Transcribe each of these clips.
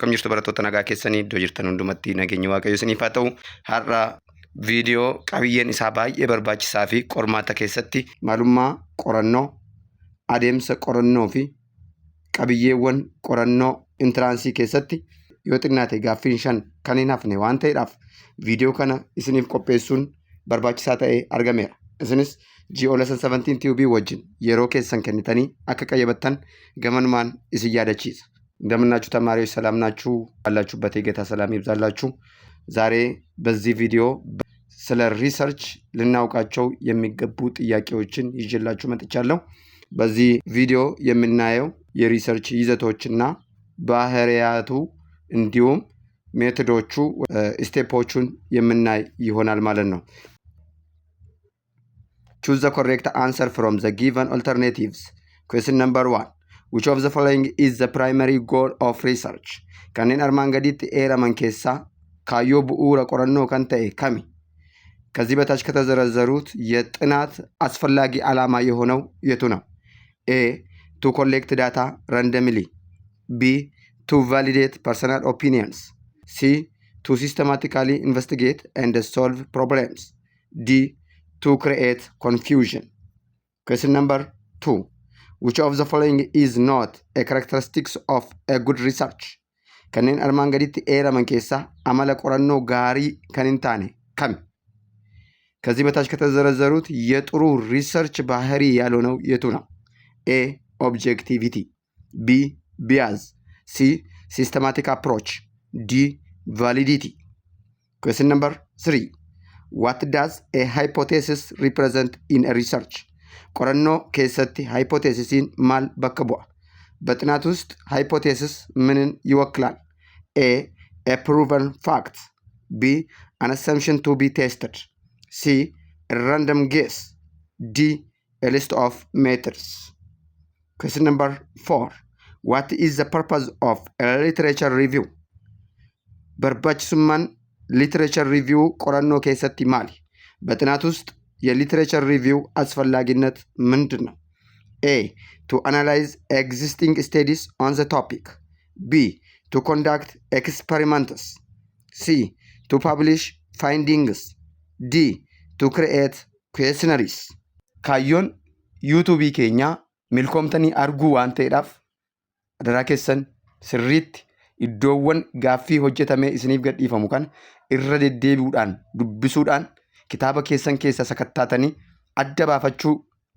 akkam jirtu barattoota nagaa keessanii iddoo jirtan hundumatti nageenyi waaqayyo isiniif haa ta'u. Har'a viidiyoo qabiyyeen isaa baay'ee barbaachisaa fi qormaata keessatti maalummaa qorannoo, adeemsa qorannoo fi qabiyyeewwan qorannoo intiraansii keessatti yoo xinnaate gaaffiin 5 kan hin hafne waan ta'eedhaaf viidiyoo kana isiniif qopheessuun barbaachisaa ta'ee argameera. Isinis GO lesson 17 TUB wajjin yeroo keessan kennitanii akka qayyabattan gamanumaan isin yaadachiisa. እንደምናችሁ ተማሪዎች ሰላም ናችሁ? ባላችሁበት የጌታ ሰላም ይብዛላችሁ። ዛሬ በዚህ ቪዲዮ ስለ ሪሰርች ልናውቃቸው የሚገቡ ጥያቄዎችን ይዤላችሁ መጥቻለሁ። በዚህ ቪዲዮ የምናየው የሪሰርች ይዘቶችና ባህሪያቱ እንዲሁም ሜቶዶቹ ስቴፖቹን የምናይ ይሆናል ማለት ነው። Choose the correct answer from the given alternatives. Question number 1. Which of the following is the primary goal of research? Kanneen armaan gaditti eeraman keessaa kaayyoo bu'uura qorannoo kan ta'e kami? ከዚህ በታች ከተዘረዘሩት የጥናት አስፈላጊ ዓላማ የሆነው የቱ ነው? A. To collect data randomly. B. To validate personal opinions. C. To systematically investigate and solve problems. D. To create confusion. Question number 2. Which of the following is not a characteristics of a good research? Kanneen armaan gaditti eeraman keessaa amala qorannoo gaarii kan hin taane kami? ከዚህ በታች ከተዘረዘሩት የጥሩ ሪሰርች ባህሪ ያልሆነው የቱ ነው? A. Objectivity. B. Bias. C. Systematic approach. D. Validity. Question number 3. What does a hypothesis represent in a research? ቆረኖ keessatti ሃይፖቴሲስን ማል bakka bu'a? በጥናት ውስጥ ሃይፖቴሲስ ምንን ይወክላል? A. A proven fact. B. An assumption to be tested. C. A random guess. D. A list of methods. Question number 4. What is the purpose of a literature review? barbaachisummaan literature review ቆረኖ keessatti maali? በጥናት ውስጥ የሊትሬቸር ሪቪው አስፈላጊነት ምንድን ነው? A. To analyze existing studies on the topic. B. To conduct experiments. C. To publish findings. D. To create questionnaires. kaayyoon yuutuubii keenya milkoomtanii arguu waan ta'eedhaaf adaraa keessan sirriitti iddoowwan gaaffii hojjetamee isiniif gadhiifamu kan irra deddeebi'uudhaan dubbisuudhaan kitaaba keessan keessa sakattaatanii adda baafachuu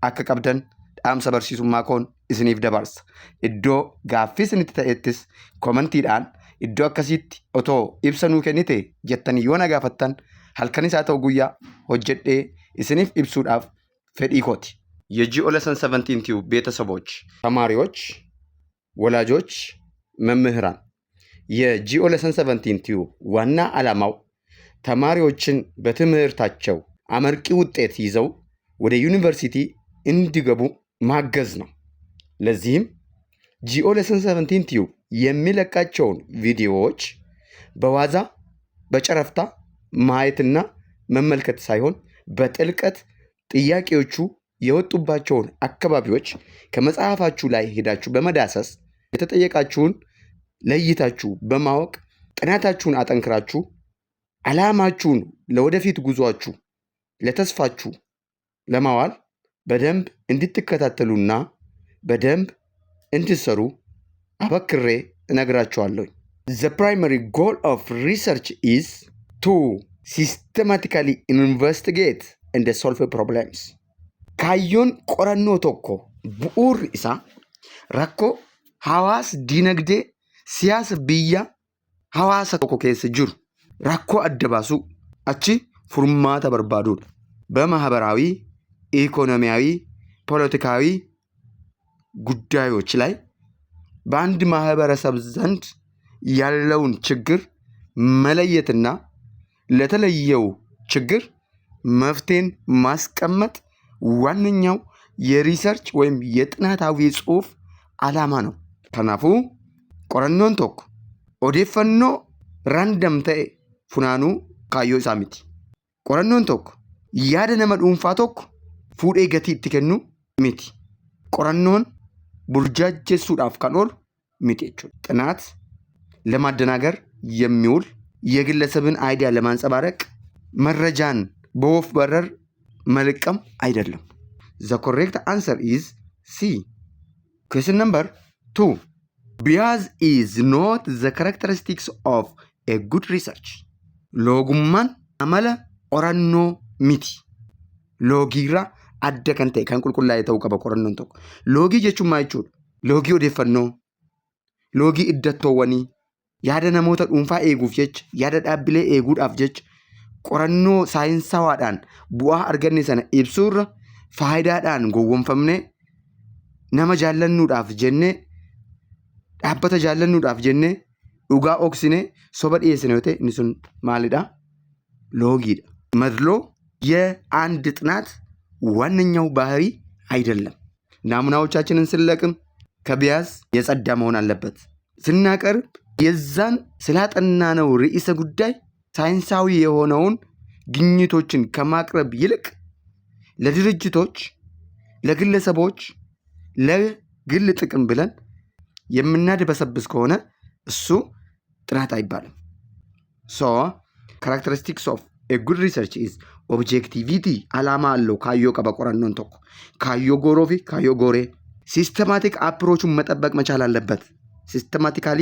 akka qabdan dhaamsa barsiisummaa koon isiniif dabarsa. Iddoo gaaffii isinitti ta'ettis komantiidhaan iddoo akkasiitti otoo ibsa nuu kennite jettanii yoo na gaafattan halkanis haa ta'u guyyaa hojjedhee isiniif ibsuudhaaf fedhii kooti. የጂኦ lesson 17 ቲዩብ ቤተሰቦች፣ ተማሪዎች፣ ወላጆች፣ መምህራን የጂኦ lesson 17 ቲዩብ ዋና ዓላማው ተማሪዎችን በትምህርታቸው አመርቂ ውጤት ይዘው ወደ ዩኒቨርሲቲ እንዲገቡ ማገዝ ነው። ለዚህም ጂኦ lesson 17 ቲዩብ የሚለቃቸውን ቪዲዮዎች በዋዛ በጨረፍታ ማየትና መመልከት ሳይሆን በጥልቀት ጥያቄዎቹ የወጡባቸውን አካባቢዎች ከመጽሐፋችሁ ላይ ሄዳችሁ በመዳሰስ የተጠየቃችሁን ለይታችሁ በማወቅ ጥናታችሁን አጠንክራችሁ ዓላማችሁን ለወደፊት ጉዟችሁ ለተስፋችሁ ለማዋል በደንብ እንድትከታተሉና በደንብ እንድትሰሩ አበክሬ እነግራችኋለሁ። The primary goal of research is to systematically investigate and solve problems. kaayyoon qorannoo tokko bu'uurri isaa rakkoo hawaasa dinagdee siyaasa biyya hawaasa tokko keessa jiru rakkoo adda baasuu achi furmaata barbaaduudha። በማህበራዊ ኢኮኖሚያዊ ፖለቲካዊ ጉዳዮች ላይ በአንድ ማህበረሰብ ዘንድ ያለውን ችግር መለየትና ለተለየው ችግር መፍትሄን ማስቀመጥ ዋነኛው የሪሰርች ወይም የጥናታዊ ጽሑፍ ዓላማ ነው። ከናፉ ቆረኖን ቶክ ኦዴፈኖ ራንደም ተኤ ፉናኑ ካዮ isaa miti. qorannoon tokko yaada nama dhuunfaa tokko fuudhee gatii itti kennu miti. qorannoon burjaajessuudhaaf kan oolu miti jechuudha. ጥናት ለማደናገር የሚውል የግለሰብን አይዲያ ለማንጸባረቅ መረጃን በወፍ በረር መልቀም አይደለም። The correct answer is C. Question number 2. Bias is not the characteristics of a good research. Loogummaan amala qorannoo miti. Loogiirraa adda kan ta'e kan qulqullaa'e ta'uu qaba qorannoon tokko. Loogii jechuun maal jechuudha? Loogii odeeffannoo, loogii iddattoowwanii, yaada namoota dhuunfaa eeguuf jecha, yaada dhaabbilee eeguudhaaf jecha qorannoo saayinsawaadhaan bu'aa arganne sana ibsuurra faayidaadhaan gowwoomfamne nama jaallannuudhaaf jennee dhaabbata jaallannuudhaaf jennee dhugaa oksine soba dhiyeessine yoo ta'e inni sun maalidha? ሎጊድ መድሎ የአንድ ጥናት ዋነኛው ባህሪ አይደለም። ናሙናዎቻችንን ስንለቅም ከቢያዝ የጸዳ መሆን አለበት። ስናቀርብ የዛን ስላጠናነው ርዕሰ ጉዳይ ሳይንሳዊ የሆነውን ግኝቶችን ከማቅረብ ይልቅ ለድርጅቶች፣ ለግለሰቦች፣ ለግል ጥቅም ብለን የምናድበሰብስ ከሆነ እሱ ጥናት አይባልም። ሶ ካራክተሪስቲክስ ኦፍ ኤ ጉድ ሪሰርች ኢዝ ኦብጀክቲቪቲ። አላማ አለው። ካዮ ቀበ ቆረኖን ቶኮ ካዮ ጎሮፊ ካዮ ጎሬ ሲስተማቲክ አፕሮቹን መጠበቅ መቻል አለበት። ሲስተማቲካሊ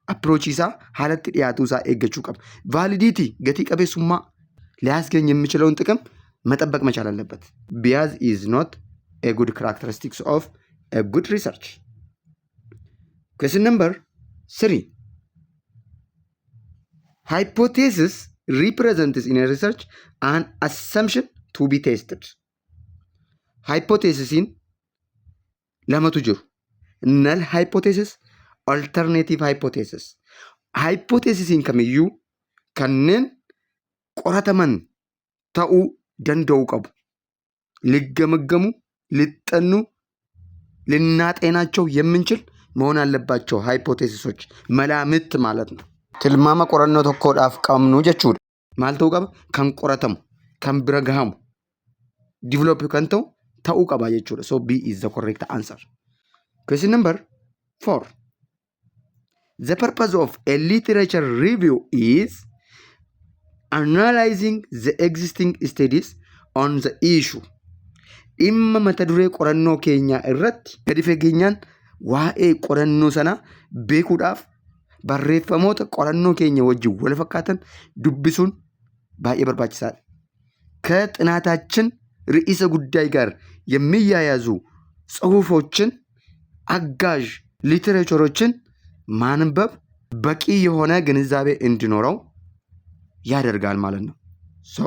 አፕሮች ይሳ ሀለት ዲያቱ ሳ ኤገቹ ቀብ ቫሊዲቲ ገቲ ቀቤሱማ ሊያስገኝ የሚችለውን ጥቅም መጠበቅ መቻል አለበት። ቢያዝ ኢዝ ኖት ኤ ጉድ ካራክተሪስቲክስ ኦፍ ኤ ጉድ ሪሰርች። Question number 3. Hypothesis represents in a research an assumption to be tested. Hypothesis lamatu jiru. Null hypothesis, alternative hypothesis. Hypothesis kamiyyu kanneen qorataman ta'uu danda'u qabu. ሊገመገሙ ሊጠኑ ልናጤናቸው የምንችል መሆን አለባቸው። ሃይፖቴሲሶች መላምት ማለት ነው። ትልማማ ቆረኖ tokkodhaaf qabnu jechuudha. maal ta'uu qaba? kan qoratamu, kan bira gahamu, develop kan ta'uu qaba jechuudha. So B is the correct answer. Question number 4. The purpose of a literature review is analyzing the existing studies on the issue. dhimma mata duree qorannoo keenyaa irratti gadi fageenyaan waa'ee qorannoo sana beekuudhaaf barreeffamoota qorannoo keenya wajjin wal fakkaatan dubbisuun baay'ee barbaachisaadha። ከጥናታችን ርዕሰ ጉዳይ ጋር የሚያያዙ ጽሁፎችን፣ አጋዥ ሊትሬቸሮችን ማንበብ በቂ የሆነ ግንዛቤ እንዲኖረው ያደርጋል ማለት ነው። ሶ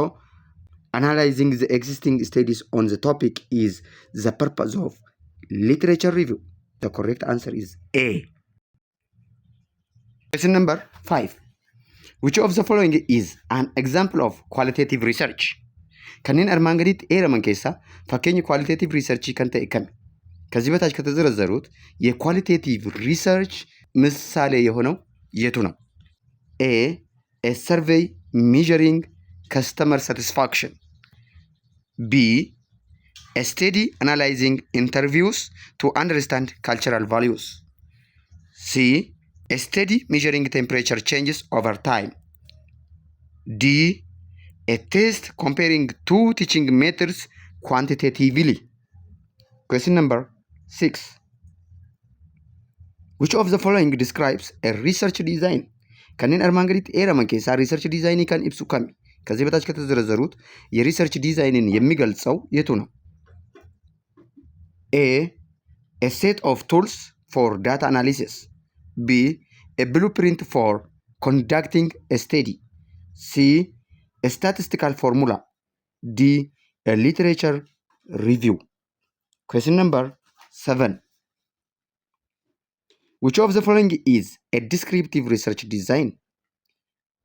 analyzing the existing studies on the topic is the purpose of literature review. The correct answer is A. Question number 5. Which of the following is an example of qualitative research? kanneen armaan gaditti eeraman keessaa fakkeenyi qualitative research kan ta'e kami? ከዚህ በታች ከተዘረዘሩት የኳሊቴቲቭ ሪሰርች ምሳሌ የሆነው የቱ ነው? A. A survey measuring customer satisfaction. B. A study analyzing interviews to understand cultural values. C. A study measuring temperature changes over time. D. A test comparing two teaching methods quantitatively. Question number 6. Which of the following describes a research design? kanneen armaan gaditti eeraman keessaa research design kan ibsu kami? ከዚህ በታች ከተዘረዘሩት የሪሰርች ዲዛይንን የሚገልጸው የቱ ነው? A. A set of tools for data analysis. B. A blueprint for conducting a study. C. A statistical formula. D. A literature review. Question number 7. Which of the following is a descriptive research design?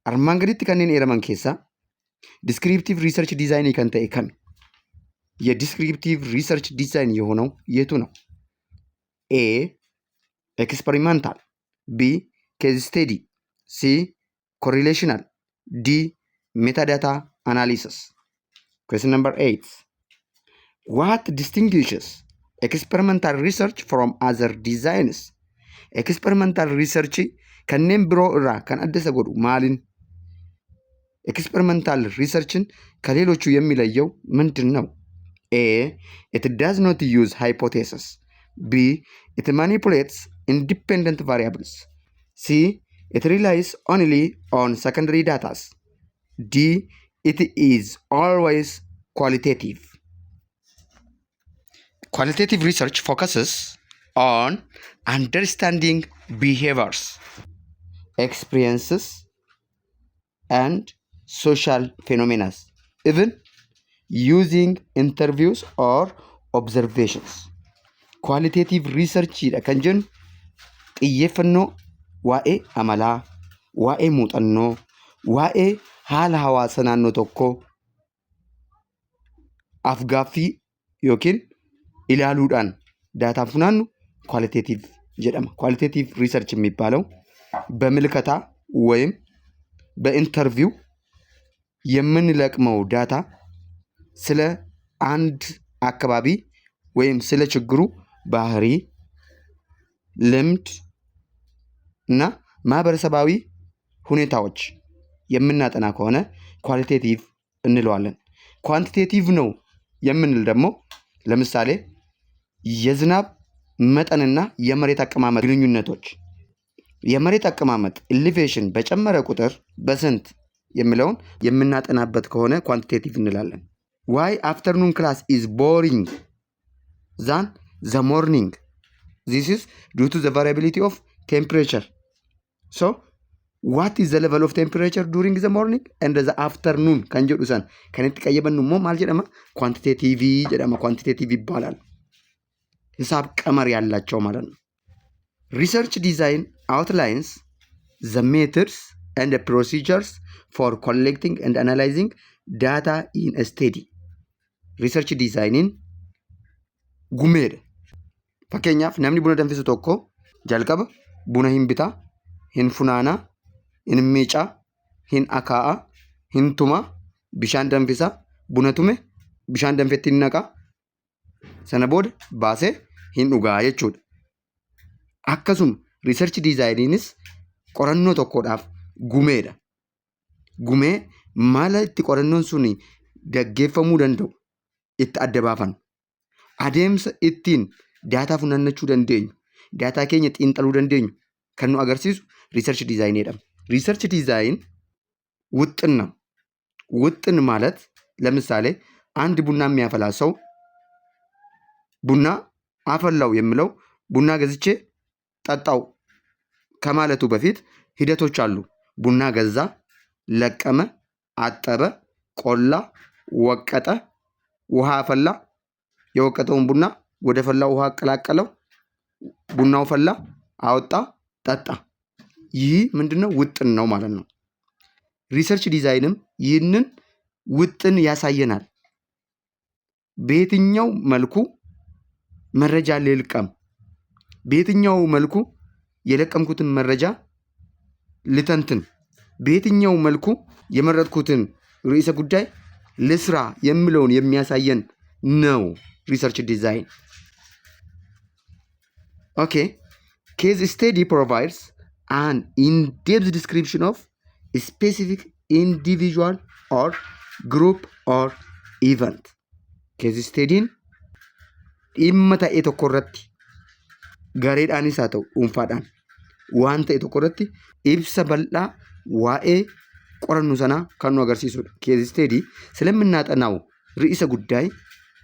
armaan gaditti kanneen eeraman keessaa ዲስክሪፕቲቭ ሪሰርች ዲዛይን kan ta'e kami? የዲስክሪፕቲቭ ሪሰርች ዲዛይን የሆነው የቱ ነው? A. ኤክስፐሪመንታል። B. ኬዝ ስቴዲ። C. ኮሪሌሽናል። D. ሜታዳታ አናሊሲስ። Question number 8. What distinguishes experimental research from other designs? ኤክስፐሪመንታል ሪሰርች kanneen biroo irraa kan adda isa godhu maaliin? ኤክስፐሪመንታል ሪሰርችን ከሌሎቹ የሚለየው ምንድን ነው? A. It does not use hypothesis. B. It manipulates independent variables. C. It relies only on secondary data. D. It is always qualitative. Qualitative research focuses on understanding behaviors, experiences, and social phenomena, even using interviews or observations. Qualitative research kan jennu xiyyeeffannoo waa'ee amalaa, waa'ee muuxannoo, waa'ee haala hawaasa naannoo tokkoo afgaaffii yookiin ilaaluudhaan daataa funaannu qualitative jedhama. Qualitative research የሚባለው በምልከታ ወይም በኢንተርቪው የምንለቅመው ዳታ ስለ አንድ አካባቢ ወይም ስለ ችግሩ ባህሪ፣ ልምድ እና ማህበረሰባዊ ሁኔታዎች የምናጠና ከሆነ ኳሊቴቲቭ እንለዋለን። ኳንቲቴቲቭ ነው የምንል ደግሞ ለምሳሌ የዝናብ መጠንና የመሬት አቀማመጥ ግንኙነቶች፣ የመሬት አቀማመጥ ኤሌቬሽን በጨመረ ቁጥር በስንት የሚለውን የምናጠናበት ከሆነ ኳንቲቴቲቭ እንላለን። ዋይ አፍተርኑን ክላስ ኢዝ ቦሪንግ ዛን ዘ ሞርኒንግ ዚስ ኢዝ ዱ ቱ ዘ ቫሪያቢሊቲ ኦፍ ቴምፕሬቸር ሶ ዋት ኢዝ ዘ ሌቨል ኦፍ ቴምፕሬቸር ዱሪንግ ዘ ሞርኒንግ ኤንድ ዘ አፍተርኑን ከን jedhu san kan itti qayyabannu immoo maal jedhama? ኳንቲቴቲቭ jedhama። ኳንቲቴቲቭ ይባላል። ሂሳብ ቀመር ያላቸው ማለት ነው። ሪሰርች ዲዛይን outlines the methods and the procedures for collecting and analyzing data in a study. Research designing gumeedha. Fakkeenyaaf namni buna danfisu tokko jalqaba buna hin bitaa, hin funaanaa, hin miicaa, hin akaa'aa, hin tumaa, bishaan danfisaa, buna tume bishaan danfetti hin naqaa, sana booda baasee hin dhugaa jechuudha. Akkasuma research designiinis qorannoo tokkodhaaf gumeedha. Gumee mala itti qorannoon sun gaggeeffamuu danda'u itti adda baafannu. Adeemsa ittiin daataa funaannachuu dandeenyu, daataa keenya xiinxaluu dandeenyu kan nu agarsiisu research design jedhama. Research design ውጥን ነው። ውጥን ማለት ለምሳሌ አንድ ቡና የሚያፈላ ሰው ቡና አፈላው የሚለው ቡና ገዝቼ ጠጣው ከማለቱ በፊት ሂደቶች አሉ። ቡና ገዛ፣ ለቀመ፣ አጠበ፣ ቆላ፣ ወቀጠ፣ ውሃ አፈላ፣ የወቀጠውን ቡና ወደ ፈላው ውሃ አቀላቀለው፣ ቡናው ፈላ፣ አወጣ፣ ጠጣ። ይህ ምንድነው? ውጥን ነው ማለት ነው። ሪሰርች ዲዛይንም ይህንን ውጥን ያሳየናል። በየትኛው መልኩ መረጃ ልልቀም፣ በየትኛው መልኩ የለቀምኩትን መረጃ ልተንትን፣ በየትኛው መልኩ የመረጥኩትን ርዕሰ ጉዳይ ልስራ የሚለውን የሚያሳየን ነው ሪሰርች ዲዛይን። ኦኬ ኬዝ ስቴዲ ፕሮቫይድስ አን ኢን-ዴፕዝ ዲስክሪፕሽን ኦፍ specific individual or group or event. Case study'n dhimma ta'e tokko irratti gareedhaanis haa ta'u dhuunfaadhaan waan ta'e tokko irratti ibsa bal'aa waa'ee qorannu sanaa kan nu agarsiisudha. Case study ስለምናጠናው ርዕሰ ጉዳይ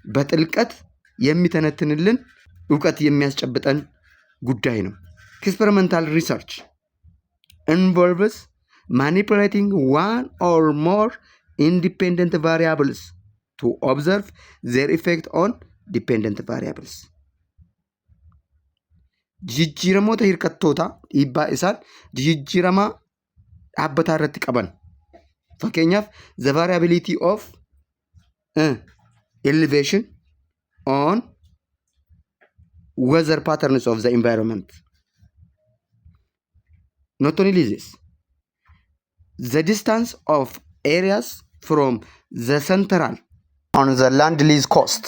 በጥልቀት የሚተነትንልን እውቀት የሚያስጨብጠን ጉዳይ ነው። ኤክስፐሪመንታል ሪሰርች involves manipulating one or more independent variables to observe their effect on dependent variables. jijjiiramoota hirkattoota dhiibbaa isaan jijjiiramaa dhaabbataa irratti qaban. Fakkeenyaaf the variability of elevation on weather patterns of the environment. Not only this, the distance of areas from the central on the land lease coast.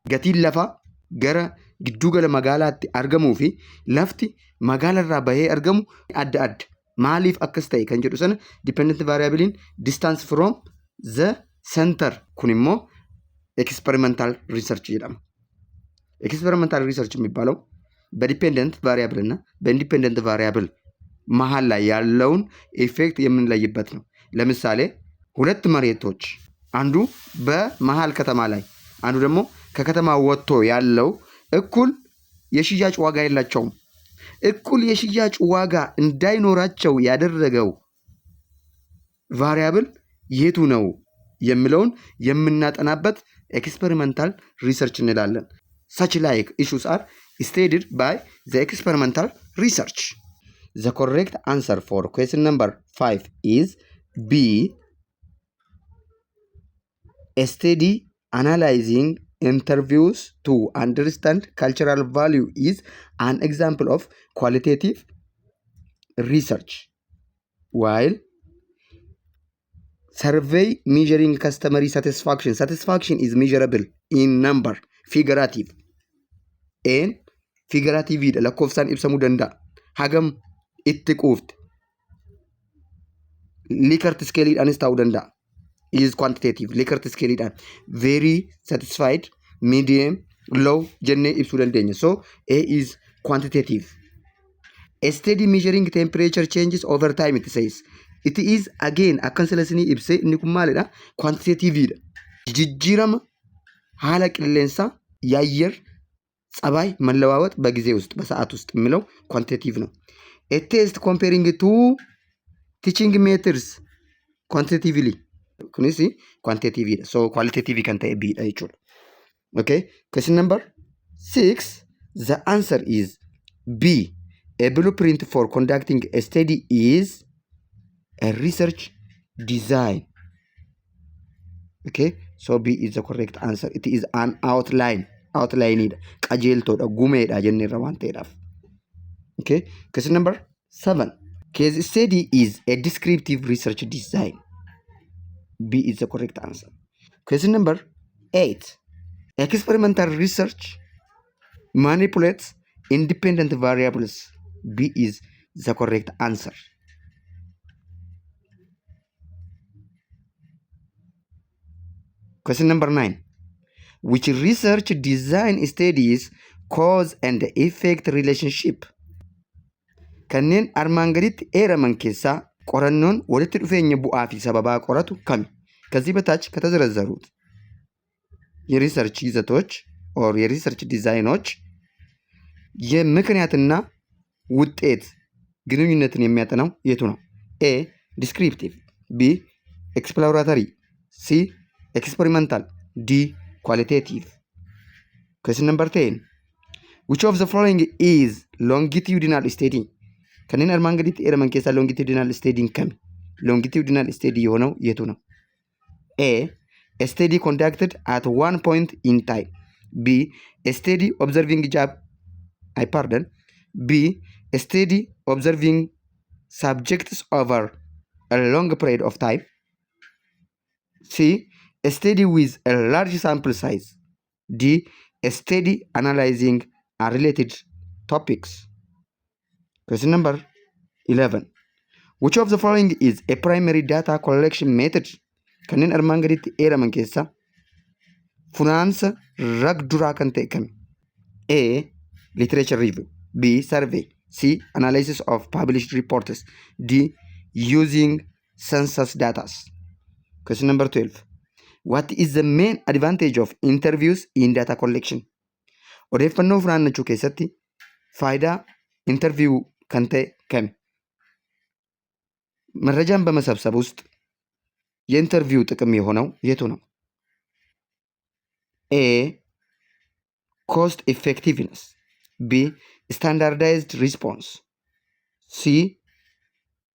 Gatiin lafa gara giddugala magaalaatti argamuu fi lafti magaalarraa bahee argamu adda adda. maaliif akkas ta'e kan jedhu sana dependent variablein distance from the center kun immoo experimental research jedhama. experimental research የሚባለው በዲፔንደንት ቫሪያብል እና በኢንዲፔንደንት ቫሪያብል መሃል ላይ ያለውን ኢፌክት የምንለይበት ነው። ለምሳሌ ሁለት መሬቶች አንዱ በመሃል ከተማ ላይ አንዱ ደግሞ ከከተማ ወጥቶ ያለው እኩል የሽያጭ ዋጋ የላቸውም። እኩል የሽያጭ ዋጋ እንዳይኖራቸው ያደረገው ቫሪያብል የቱ ነው የሚለውን የምናጠናበት ኤክስፐሪመንታል ሪሰርች እንላለን። such like issues are studied by the experimental research. The correct answer for question number 5 is B. A study analyzing interviews to understand cultural value is an example of qualitative research, while survey measuring customer satisfaction is measurable in number, figurative and figurative lakkoofsaan ibsamuu danda'a. Hagam itti quufte Likert scaleedhaanis ta'uu danda'a. Is quantitative. Likert scaleedhaan very satisfied, medium, low jennee ibsuu dandeenya. So A is quantitative. A study measuring temperature changes over time, it says. It is again akkan silasinii ibsee inni kun maalidha? Quantitativeidha. Jijjiirama haala qilleensaa የአየር ጸባይ መለዋወጥ በጊዜ ውስጥ በሰዓት ውስጥ የሚለው ኳንቲቴቲቭ ነው። A test comparing two teaching methods quantitatively kunis quantitative. So qualitative kan ta'e B dha jechuudha. Okay, question number 6, the answer is B. A blueprint for conducting a study is a research design. Okay, so B is the correct answer. It is an outline. Outline ida qajeeltoodha gumeedha jenneerra waan ta'eedhaaf. Okay, question number 7. Case study is a descriptive research design. B is the correct answer. Question number 8. Experimental research manipulates independent variables. B is the correct answer. Question number 9. Which research design studies cause and effect relationship? Kanneen armaan gaditti eeraman keessaa qorannoon walitti dhufeenya bu'aa fi sababaa qoratu kami? ከዚህ በታች ከተዘረዘሩት የሪሰርች ይዘቶች ኦር የሪሰርች ዲዛይኖች የምክንያትና ውጤት ግንኙነትን የሚያጠናው የቱ ነው? ኤ ዲስክሪፕቲቭ፣ ቢ ኤክስፕሎራቶሪ፣ ሲ ኤክስፐሪመንታል፣ ዲ qualitative. Question number 10. Which of the following is longitudinal study? Kanneen armaan gaditti eeraman keessaa longitudinal study kami? Longitudinal study የሆነው የቱ ነው? A. A study conducted at one point in time. B. A study observing B. A study observing subjects over a long period of time. C. A study with a large sample size. D. A study analyzing unrelated topics. Question number 11. Which of the following is a primary data collection method? Kanneen armaan gaditti eeraman keessaa funaansa ragduraa kan ta'e kami? A. Literature review. B. Survey. C. Analysis of published reports. D. Using census data. Question number 12. What is the main advantage of interviews in data collection? Odeeffannoo funaannachuu keessatti faayidaa interview kan ta'e kami? መረጃን በመሰብሰብ ውስጥ የኢንተርቪው ጥቅም የሆነው የቱ ነው? ኤ ኮስት ኢፌክቲቭነስ፣ ቢ ስታንዳርዳይዝድ ሪስፖንስ፣ ሲ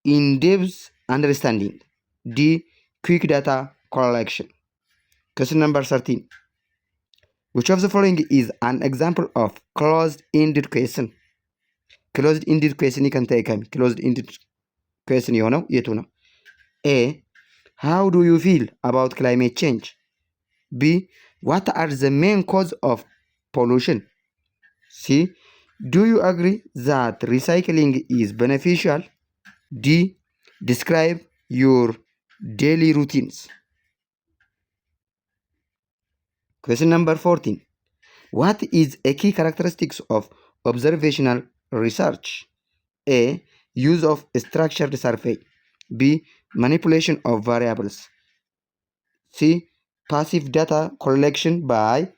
ኢንዴፕዝ አንደርስታንዲንግ፣ ዲ ኩዊክ ዳታ ኮሌክሽን። Question number 13. Which of the following is an example of closed-ended question? Closed-ended question kan ta'e kami? Closed-ended question የሆነው የቱ ነው? A. How do you feel about climate change? B. What are the main causes of pollution? C. Do you agree that recycling is beneficial? D. Describe your daily routines. Question number 14. What is a key characteristics of observational research? A. Use of structured survey. B. Manipulation of variables. C. Passive data collection by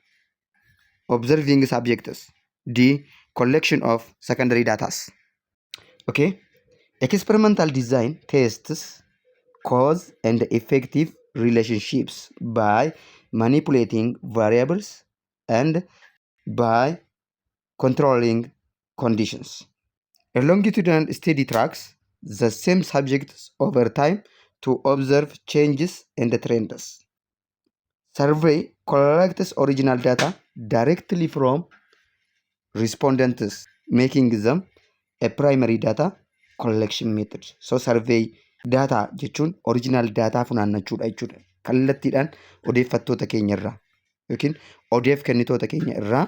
observing subjects. D. Collection of secondary data. Okay. Experimental design tests cause and effective relationships by manipulating variables and by controlling conditions. A longitudinal study tracks the same subjects over time to observe changes and trends. Survey collects original data directly from respondents, making them a primary data collection method. So survey data jechuun original data funaannachuudha jechuudha. Kallattiidhaan odeeffattoota keenya irraa yookiin odeef kennitoota keenya irraa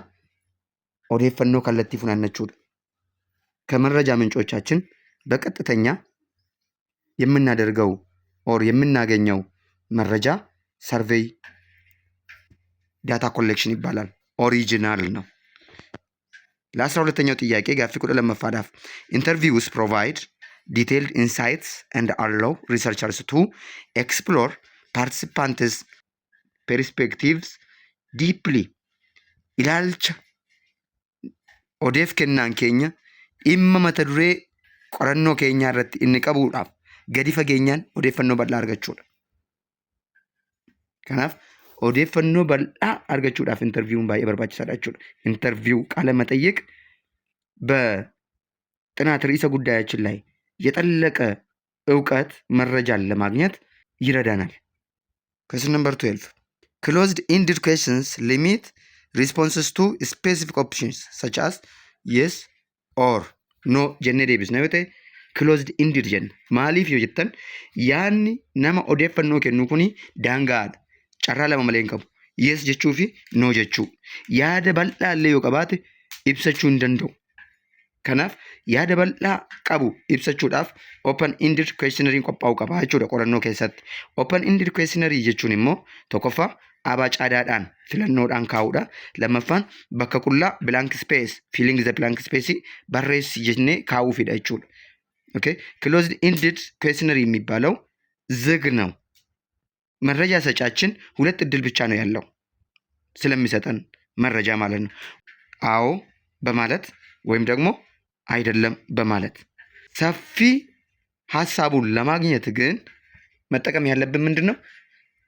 odeeffannoo kallattii funaannachuudha. ከመረጃ ምንጮቻችን በቀጥተኛ የምናደርገው ኦር የምናገኘው መረጃ ሰርቬይ ዳታ ኮሌክሽን ይባላል። ኦሪጂናል ነው። ለ12ኛው ጥያቄ ጋፊ ቁጥር ለመፋዳፍ ኢንተርቪውስ ፕሮቫይድ detailed insights and allow researchers to explore participants' perspectives deeply. Ilaalcha odeef kennaan keenya dhimma mata duree qorannoo keenyaa irratti inni qabuudhaaf gadi fageenyaan odeeffannoo bal'aa argachuudha. Kanaaf odeeffannoo bal'aa argachuudhaaf interviewun baay'ee barbaachisaadha jechuudha. Interview ቃለ መጠይቅ በጥናት ርዕሰ ጉዳያችን ላይ የጠለቀ እውቀት መረጃን ለማግኘት ይረዳናል። Question number 12. Closed-ended questions limit responses to specific options such as yes or no jennee deebisna yoo ta'e closed-ended jenna. Maaliif yoo jettan yaadni nama odeeffannoo kennu kuni daangaadha. Carraa lama malee hin qabu. Yes jechuu fi no jechuu. Yaada bal'aa illee yoo qabaate ibsachuu hin danda'u. Kanaaf yaada bal'aa qabu ibsachuudhaaf open ended questionnaire qophaa'uu qaba jechuudha qorannoo keessatti. Open ended questionnaire jechuun immoo tokkoffaa abacaadaadhaan filannoodhaan kaa'uudha. Lammaffaan bakka qullaa blank space filling the blank space barreessi jennee kaa'uufidha jechuudha. Okay? Closed ended questionnaire የሚባለው ዝግ ነው። መረጃ ሰጫችን ሁለት እድል ብቻ ነው ያለው ስለሚሰጠን መረጃ ማለት ነው። አዎ በማለት ወይም ደግሞ አይደለም በማለት ሰፊ ሐሳቡን ለማግኘት ግን መጠቀም ያለብን ምንድነው?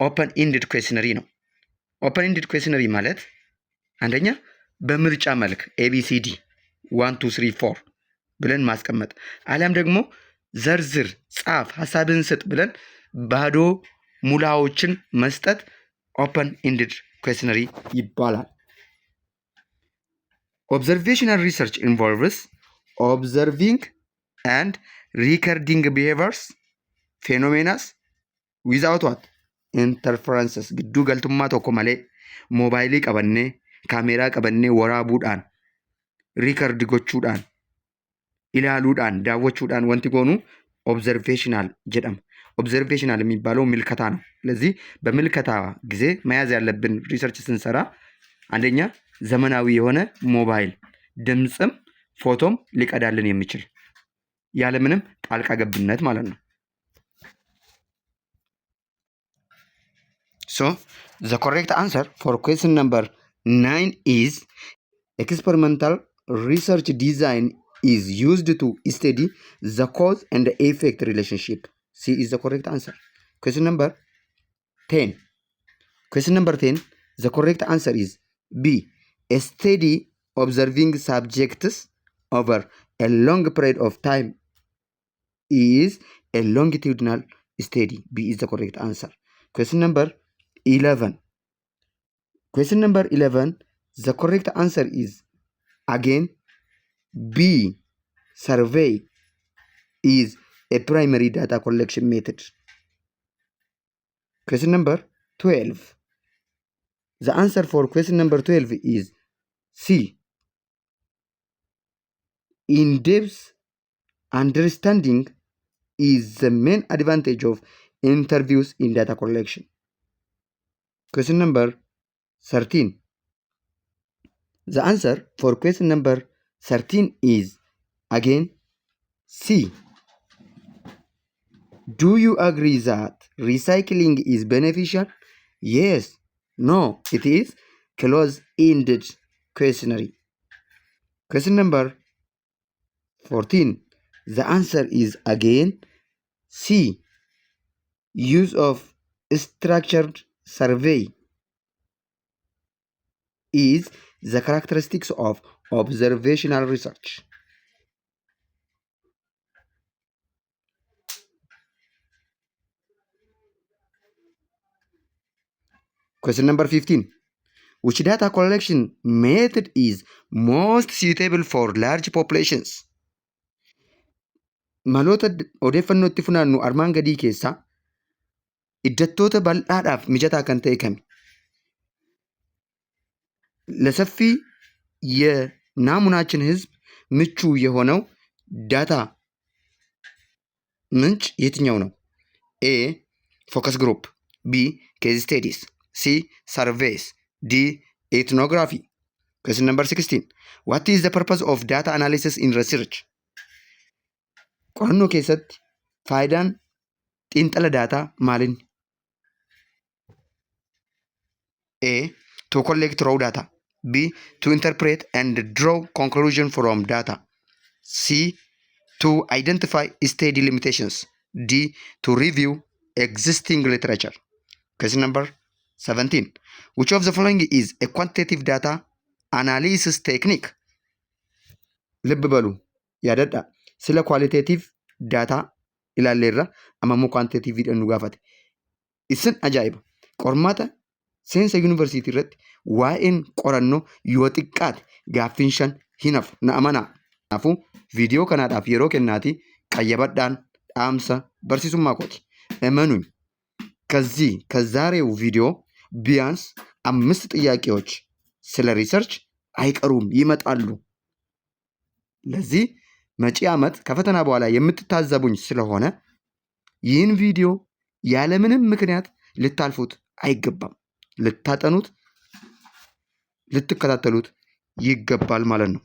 ኦፐን ኢንድድ ኩዌሽነሪ ነው። ኦፐን ኢንድድ ኩዌሽነሪ ማለት አንደኛ በምርጫ መልክ ABCD 1 2 3 4 ብለን ማስቀመጥ አሊያም ደግሞ ዘርዝር ጻፍ ሐሳብን ስጥ ብለን ባዶ ሙላዎችን መስጠት ኦፐን ኢንድድ ኩዌሽነሪ ይባላል። Observational research involves observing and recording behaviors, phenomena without what? Interferences. Gidduu galtummaa tokko malee moobaayilii qabannee kaameeraa qabannee waraabuudhaan record gochuudhaan ilaaluudhaan daawwachuudhaan wanti goonu observational jedhama. ኦብዘርቬሽናል የሚባለው ምልከታ ነው። ስለዚህ በምልከታ ጊዜ መያዝ ያለብን ሪሰርች ስንሰራ አንደኛ ዘመናዊ የሆነ ሞባይል ድምጽም ፎቶም ሊቀዳልን የሚችል ያለምንም ጣልቃ ገብነት ማለት ነው። So the correct answer for question number 9 is experimental research design is used to study the cause and the effect relationship. C is the correct answer. Question number 10. Question number 10. The correct answer is B. A study observing subjects over a long period of time is a longitudinal study. B is the correct answer. Question number 11. Question number 11. The correct answer is again B. Survey is a primary data collection method. Question number 12. The answer for question number 12 is C. In-depth understanding is the main advantage of interviews in data collection? Question number 13. The answer for question number 13 is again C. Do you agree that recycling is beneficial? Yes. No, it is close-ended questionnaire. Question number 14. The answer is again C. Use of structured survey is the characteristics of observational research. Question number 15. Which data collection method is most suitable for large populations? Maloota odeeffannoo itti funaannu armaan gadii keessaa iddattoota bal'aadhaaf mijataa kan ta'e kami? ለሰፊ የናሙናችን ህዝብ ምቹ የሆነው ዳታ ምንጭ የትኛው ነው? ኤ ፎከስ ግሩፕ፣ ቢ ኬዝ ስቴዲስ፣ ሲ ሰርቬይስ፣ ዲ ኤትኖግራፊ። Question number 16. What is the purpose of data analysis in research? qorannoo keessatti faayidaan xiinxala daataa maalin? A. To collect raw data. B. To interpret and draw conclusion from data. C. To identify study limitations. D. To review existing literature. Question number 17. Which of the following is a quantitative data analysis technique? ልብ በሉ ያደዳ ስለ ኳሊቴቲቭ ዳታ ilaalleerra ammoo ኳንቲቴቲቭ nu gaafate. Isin ajaa'iba qormaata seensa yuunivarsiitii irratti waa'een qorannoo yoo xiqqaate gaaffiin 5 hin hafu na amanaa. Kanaafuu viidiyoo kanaadhaaf yeroo kennaati qayyabadhaan dhaamsa barsiisummaa kooti. እመኑኝ ከዛሬው ቪዲዮ ቢያንስ 5 ጥያቄዎች ስለ ሪሰርች አይቀሩም ይመጣሉ። ለዚህ መጪ ዓመት ከፈተና በኋላ የምትታዘቡኝ ስለሆነ ይህን ቪዲዮ ያለምንም ምክንያት ልታልፉት አይገባም። ልታጠኑት፣ ልትከታተሉት ይገባል ማለት ነው።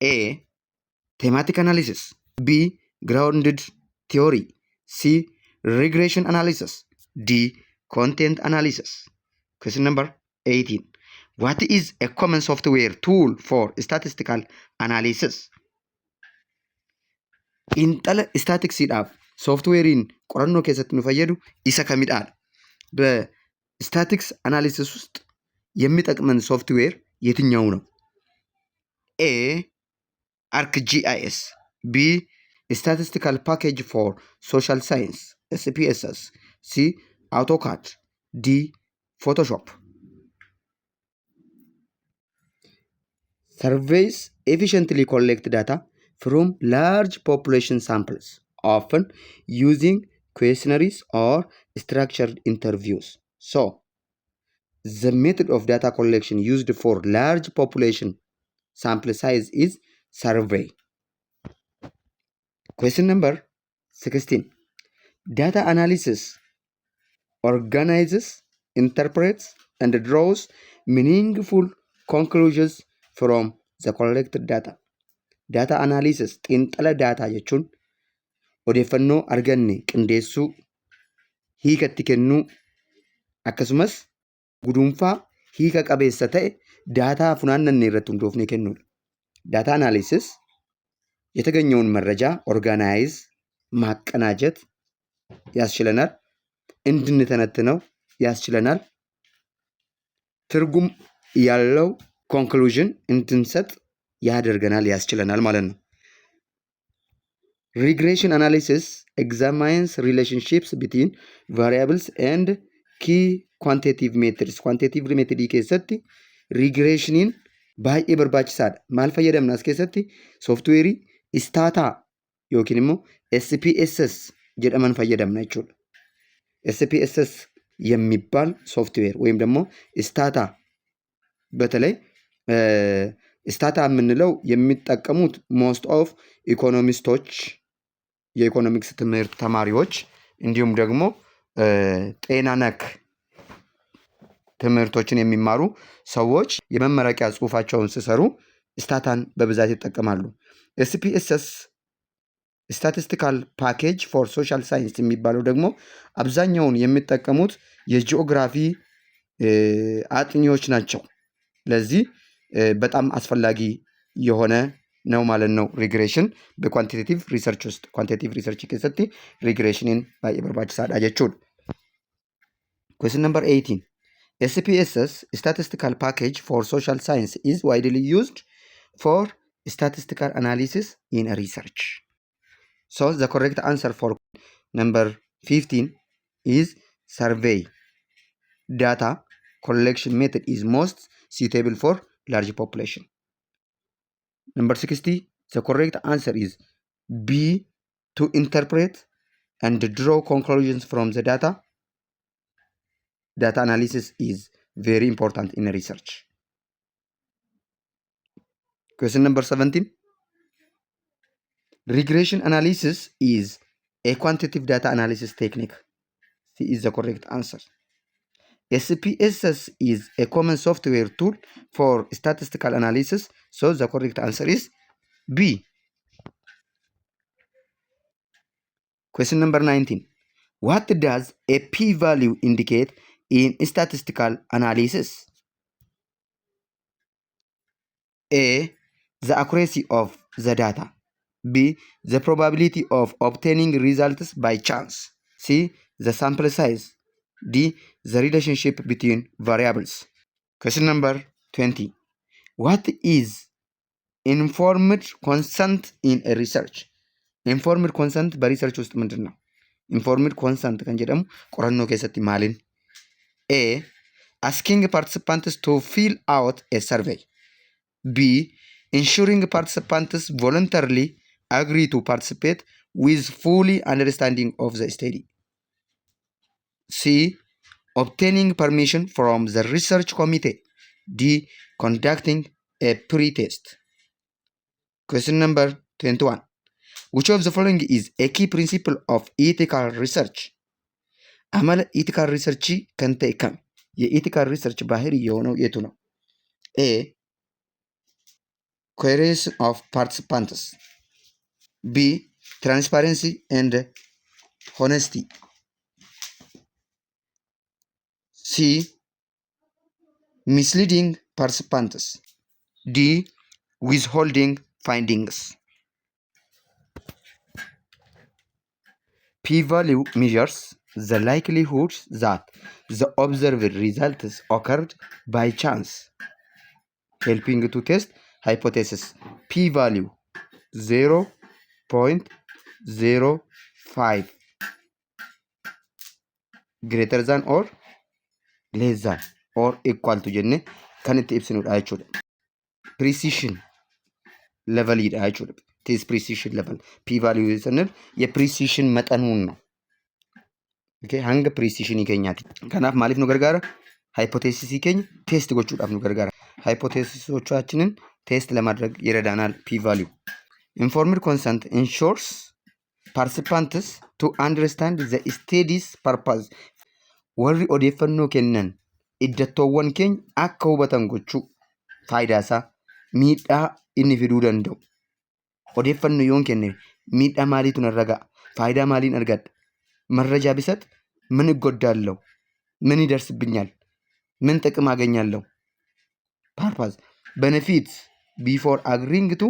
ኤ ቴማቲክ አናሊሲስ፣ ቢ ግራውንድድ ቲዮሪ፣ ሲ ሪግሬሽን አናሊሲስ፣ ዲ ኮንቴንት አናሊሲስ። Question number 18. What is a common software tool for statistical analysis? xiinxala istaatiksiidhaaf softweeriin qorannoo keessatti nu fayyadu isa kamidhaan? በስታቲክስ አናሊሲስ ውስጥ የሚጠቅመን ሶፍትዌር የትኛው ነው? ኤ ArcGIS፣ ቢ ስታቲስቲካል ፓኬጅ ፎር ሶሻል ሳይንስ SPSS፣ ሲ AutoCAD፣ ዲ ፎቶሾፕ። Surveys efficiently collect data from large population samples, often using questionnaires or structured interviews. So, the method of data collection used for large population sample size is survey. Question number 16. Data analysis organizes, interprets, and draws meaningful conclusions from the collected data. Data analysis xiinxala data jechuun odeeffannoo arganne qindeessuu, hiikatti kennuu, akkasumas guduunfaa hiika qabeessa ta'e daataa funaannanne irratti hundoofne kennuudha. ዳታ አናሊሲስ የተገኘውን መረጃ ኦርጋናይዝ ማቀናጀት ያስችለናል፣ እንድንተነትነው ያስችለናል፣ ትርጉም ያለው ኮንክሉዥን እንድንሰጥ ያደርገናል፣ ያስችለናል ማለት ነው። ሪግሬሽን አናሊሲስ ኤግዛማይንስ ሪሌሽንሺፕስ ቢትዊን ቫሪያብልስ ኤንድ ኪ ኳንቲቴቲቭ ሜትድስ። ኳንቲቴቲቭ ሜትድ keessatti ሪግሬሽኒን baay'ee barbaachisaadha. Maal fayyadamna as keessatti? Softweerii istaataa yookiin immoo SPSS jedhaman fayyadamna jechuudha. SPSS የሚባል ሶፍትዌር ወይም ደግሞ ስታታ በተለይ ስታታ የምንለው የሚጠቀሙት ሞስት ኦፍ ኢኮኖሚስቶች፣ የኢኮኖሚክስ ትምህርት ተማሪዎች እንዲሁም ደግሞ ጤና ነክ ትምህርቶችን የሚማሩ ሰዎች የመመረቂያ ጽሁፋቸውን ሲሰሩ ስታታን በብዛት ይጠቀማሉ። SPSS ስታቲስቲካል ፓኬጅ ፎር ሶሻል ሳይንስ የሚባለው ደግሞ አብዛኛውን የሚጠቀሙት የጂኦግራፊ አጥኚዎች ናቸው። ለዚህ በጣም አስፈላጊ የሆነ ነው ማለት ነው። ሪግሬሽን በኳንቲቴቲቭ ሪሰርች ውስጥ ኳንቲቴቲቭ ሪሰርች keessatti ሪግሬሽንን baay'ee barbaachisaadha jechuudha. Question number 18. SPSS statistical package for social science is widely used for statistical analysis in research. So the correct answer for number 15 is survey. Data collection method is most suitable for large population. Number 60, the correct answer is B, to interpret and draw conclusions from the data. Data analysis is very important in research. Question number 17. Regression analysis is a quantitative data analysis technique. C is the correct answer. SPSS is a common software tool for statistical analysis. So the correct answer is B. Question number 19. What does a p-value indicate in statistical analysis? A, the accuracy of the data. B, the probability of obtaining results by chance. C, the sample size. D, the relationship between variables. Question number 20. What is informed consent in a research? Informed consent በሪሰርች ውስጥ ምንድን ነው? Informed consent kan jedhamu qorannoo keessatti maaliin? A, asking participants to fill out a survey. B, ensuring participants voluntarily agree to participate with fully understanding of the study. C, obtaining permission from the research committee. D, conducting a pre-test. Question number 21. Which of the following is a key principle of ethical research? Amala ethical research kan ta'e kam? የኢቲካል ሪሰርች ባህሪ የሆነው የቱ ነው? A, coherence of participants. B, transparency and honesty. C, misleading participants. D, withholding findings. P-value measures the likelihood that the observed results occurred by chance, helping to test hypothesis. P-value 0.05 greater than or less than or equal to jenne kan itti ibsinudha jechuudha. Precision level idha jechuudha. This precision level p-value ስንል የፕሪሲሽን መጠኑን ነው። ኦኬ hanga precision ይገኛል። ከናፍ ማሊፍ ነው ገርጋራ ሃይፖቴሲስ ይገኝ ቴስት ጎቹዳፍ ነው ገርጋራ ሃይፖቴሲሶቻችንን ቴስት ለማድረግ ይረዳናል p-value. Informed consent ensures participants to understand the study's purpose. warri odeeffannoo kennan iddattoowwan keenya akka hubatan gochuu faayidaasaa miidhaa inni fiduu danda'u. odeeffannoo yoon kenne miidhaa maaliitu narra ga'a? faayidaa maaliin argadha? መረጃ ቢሰጥ ምን እጎዳለሁ? ምን ይደርስብኛል? ምን ጥቅም አገኛለሁ? ፐርፐዝ ቤኔፊት ቢፎር አግሪንግ ቱ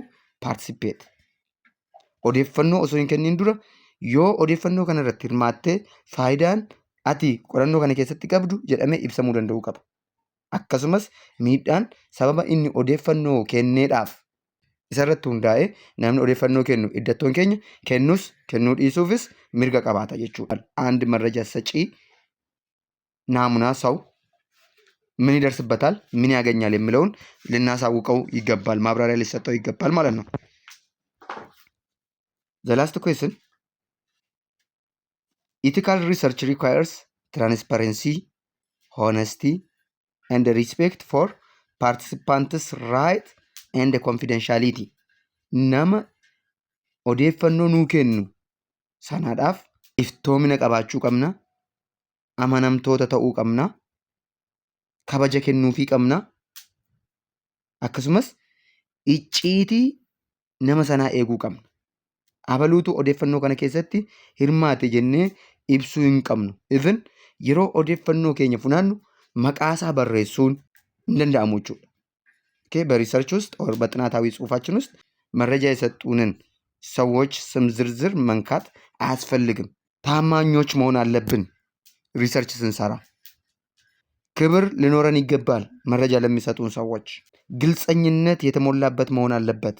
ፓርቲሲፔት odeeffannoo osoo hin kennin dura yoo odeeffannoo kana irratti hirmaattee faayidaan ati qorannoo kana keessatti qabdu jedhamee ibsamuu danda'u qaba. akkasumas miidhaan sababa inni odeeffannoo kenneedhaaf isarratti hundaa'ee namni odeeffannoo kennu iddattoon keenya kennuu dhiisuufis mirga qabaata jechuudha. አንድ መረጃ ሰጪ ናሙና ሰው ምን ይደርስበታል ምን ያገኛል የሚለውን ልናሳውቀው ይገባል፣ ማብራሪያ ሊሰጠው ይገባል ማለት ነው። The last question. Ethical research requires transparency, honesty, and respect for participants' right and confidentiality. Nama odeeffannoo nuu kennu sanaadhaaf iftoomina qabaachuu qabna. Amanamtoota ta'uu qabna. Kabaja kennuufii qabna. Akkasumas icciitii nama sanaa eeguu qabna. Abaluutu odeeffannoo kana keessatti hirmaate jennee ibsuu hin qabnu. Even yeroo odeeffannoo keenya funaannu maqaasaa barreessuun hin danda'amu jechuudha. በሪሰርች ውስጥ or በጥናታዊ ጽሑፋችን ውስጥ መረጃ የሰጡንን ሰዎች ስም ዝርዝር መንካት አያስፈልግም። ታማኞች መሆን አለብን። ሪሰርች ስንሰራ ክብር ሊኖረን ይገባል። መረጃ ለሚሰጡን ሰዎች ግልጸኝነት የተሞላበት መሆን አለበት።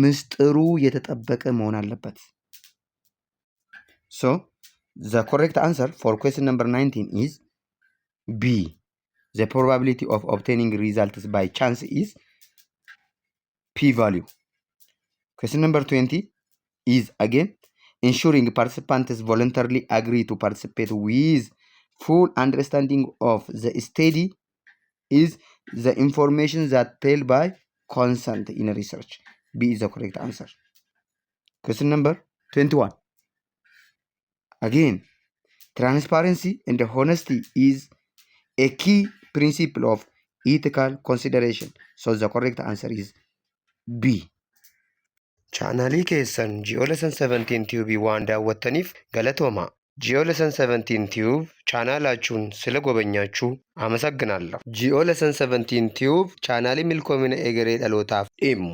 ምስጢሩ የተጠበቀ መሆን አለበት። So the correct answer for question number 19 is B. The probability of obtaining results by chance is p-value. Question number 20 is again ensuring participants voluntarily agree to participate with full understanding of the study is the information that tell by consent in research. B is the correct answer. Question number 21. Again, transparency and honesty is a key principle of ethical consideration. So the correct answer is B. Chaanalii keessan Geolesson 17 Tube waan daawwattaniif galatooma. Geolesson 17 Tube chaanalachuun sila gobanyaachuu amasagganaalla. Geolesson 17 Tube chaanalii milkoomina egeree dhalootaaf dhimmu.